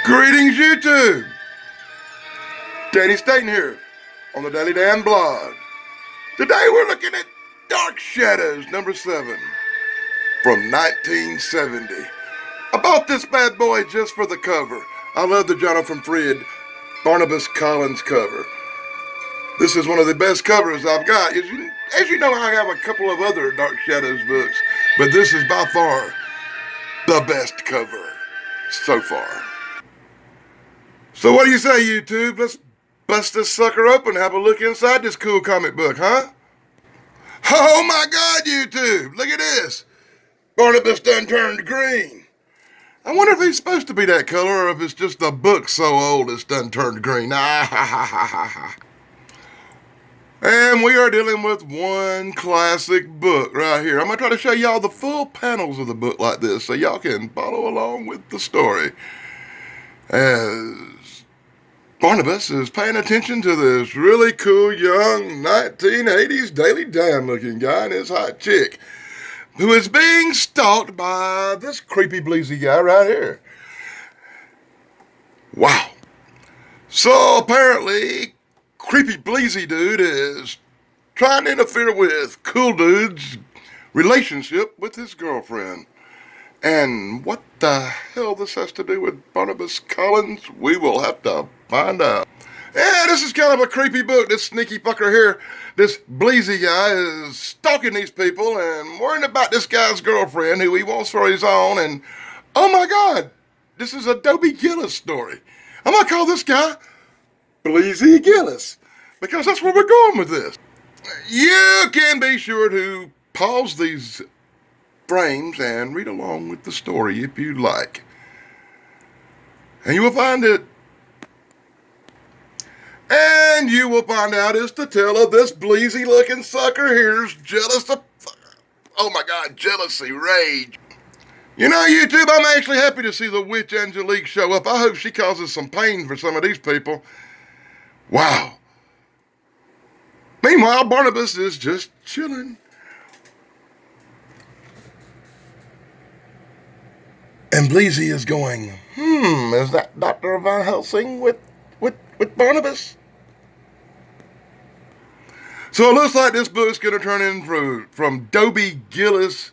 Greetings, YouTube! Danny Staten here on the Daily Dan blog. Today we're looking at Dark Shadows number 7 from 1970. I bought this bad boy just for the cover. I love the Jonathan Frid Barnabas Collins cover. This is one of the best covers I've got. As you know, I have a couple of other Dark Shadows books, but this is by far the best cover so far. So what do you say, YouTube? Let's bust this sucker open and have a look inside this cool comic book, huh? Oh my God, YouTube! Look at this! Barnabas done turned green. I wonder if he's supposed to be that color or if it's just the book so old it's done turned green. And we are dealing with one classic book right here. I'm going to try to show y'all the full panels of the book like this so y'all can follow along with the story. As Barnabas is paying attention to this really cool young 1980s Daily Dan looking guy and his hot chick who is being stalked by this creepy bleezy guy right here. Wow. So apparently creepy bleezy dude is trying to interfere with cool dude's relationship with his girlfriend. And what the hell this has to do with Barnabas Collins, we will have to find out. Yeah, this is kind of a creepy book. This sneaky fucker here, this bleezy guy, is stalking these people and worrying about this guy's girlfriend who he wants for his own. And oh my God, this is a Dobie Gillis story. I'm going to call this guy Bleezy Gillis because that's where we're going with this. You can be sure to pause these frames and read along with the story if you like. And you will find it. And you will find out it's the tale of this bleezy looking sucker here's jealous of, oh my God, jealousy, rage. You know, YouTube, I'm actually happy to see the witch Angelique show up. I hope she causes some pain for some of these people. Wow. Meanwhile, Barnabas is just chilling. And Bleezy is going, is that Dr. Van Helsing with Barnabas? So it looks like this book's going to turn in from Dobie Gillis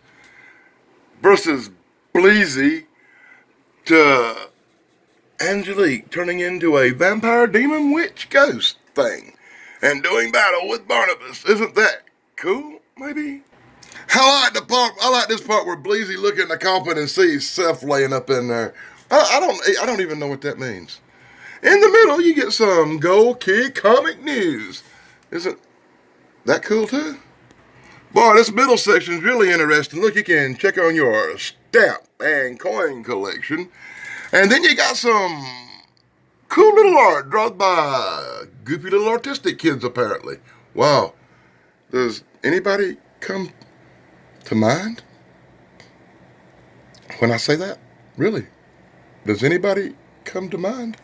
versus Bleezy to Angelique turning into a vampire demon witch ghost thing and doing battle with Barnabas. Isn't that cool, maybe? I like this part where Bleezy look in the coffin and sees Seth laying up in there. I don't even know what that means. In the middle, you get some Gold Key comic news. Isn't that cool too? Boy, this middle section is really interesting. Look, you can check on your stamp and coin collection. And then you got some cool little art drawn by goofy little artistic kids, apparently. Wow. Does anybody come to mind when I say that? Really? Does anybody come to mind?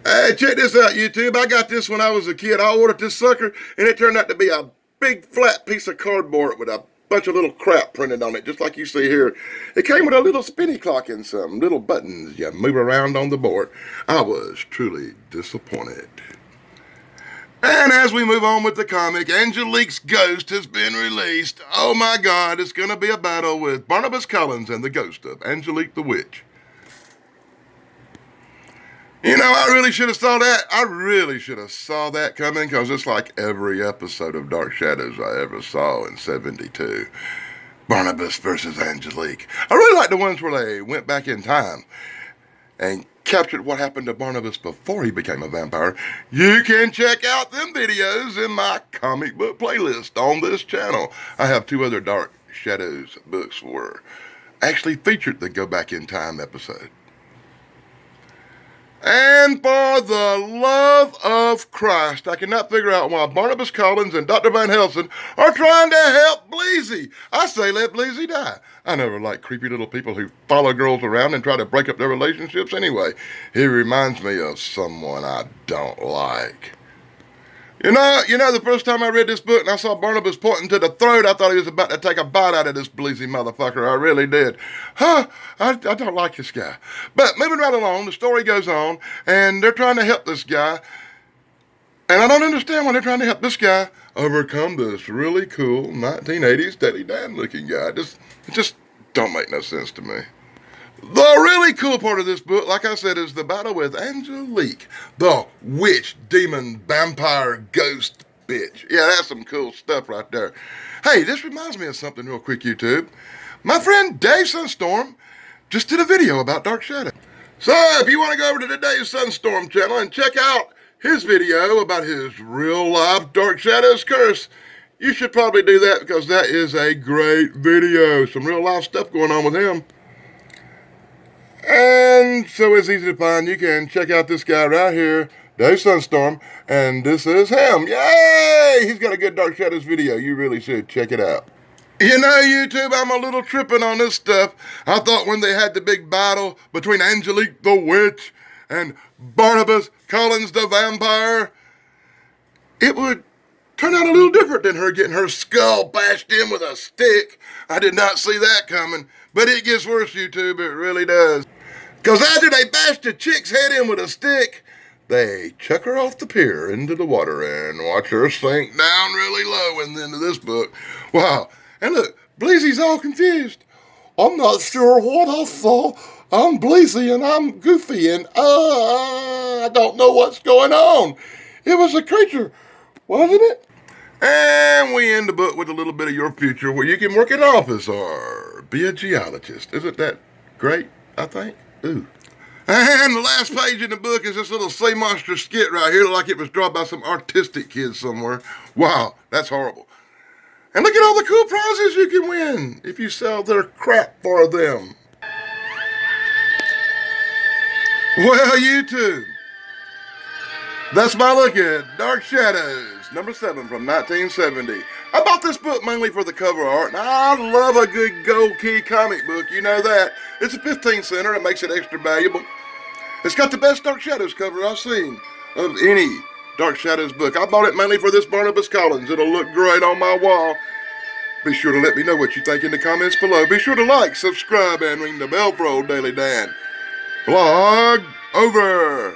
Hey, check this out, YouTube. I got this when I was a kid. I ordered this sucker, and it turned out to be a big flat piece of cardboard with a bunch of little crap printed on it, just like you see here. It came with a little spinny clock and some little buttons you move around on the board. I was truly disappointed. And as we move on with the comic, Angelique's ghost has been released. Oh my God, it's going to be a battle with Barnabas Collins and the ghost of Angelique the Witch. You know, I really should have saw that. I really should have saw that coming because it's like every episode of Dark Shadows I ever saw in 72. Barnabas versus Angelique. I really like the ones where they went back in time and captured what happened to Barnabas before he became a vampire. You can check out them videos in my comic book playlist on this channel. I have 2 other Dark Shadows books were actually featured the Go Back in Time episode. And for the love of Christ, I cannot figure out why Barnabas Collins and Dr. Van Helsing are trying to help Bleezy. I say let Bleezy die. I never like creepy little people who follow girls around and try to break up their relationships anyway. He reminds me of someone I don't like. The first time I read this book and I saw Barnabas pointing to the throat, I thought he was about to take a bite out of this bleezy motherfucker. I really did. I don't like this guy. But moving right along, the story goes on, and they're trying to help this guy. And I don't understand why they're trying to help this guy overcome this really cool 1980s Steady Dan looking guy. It just don't make no sense to me. The really cool part of this book, like I said, is the battle with Angelique, the witch, demon, vampire, ghost bitch. Yeah, that's some cool stuff right there. Hey, this reminds me of something real quick, YouTube. My friend Dave Sunstorm just did a video about Dark Shadow. So if you want to go over to the Dave Sunstorm channel and check out his video about his real-life Dark Shadows curse, you should probably do that because that is a great video. Some real-life stuff going on with him. And so it's easy to find. You can check out this guy right here, Dave Sunstorm, and this is him. Yay! He's got a good Dark Shadows video. You really should check it out. YouTube, I'm a little tripping on this stuff. I thought when they had the big battle between Angelique the witch and Barnabas Collins the vampire, it would turn out a little different than her getting her skull bashed in with a stick. I did not see that coming, but it gets worse, YouTube, it really does. Because after they bashed the chick's head in with a stick, they chuck her off the pier into the water and watch her sink down really low in the end of this book. Wow. And look, Bleezy's all confused. I'm not sure what I saw. I'm Bleezy and I'm Goofy and I don't know what's going on. It was a creature, wasn't it? And we end the book with a little bit of your future where you can work in office or be a geologist. Isn't that great, I think? Ooh. And the last page in the book is this little sea monster skit right here, like it was drawn by some artistic kids somewhere. Wow, that's horrible. And look at all the cool prizes you can win if you sell their crap for them. Well, YouTube, that's my look at Dark Shadows, number 7 from 1970. I bought this book mainly for the cover art, and I love a good gold key comic book, you know that. It's a 15 center, it makes it extra valuable. It's got the best Dark Shadows cover I've seen of any Dark Shadows book. I bought it mainly for this Barnabas Collins. It'll look great on my wall. Be sure to let me know what you think in the comments below. Be sure to like, subscribe, and ring the bell for Old Daily Dan. Blog over.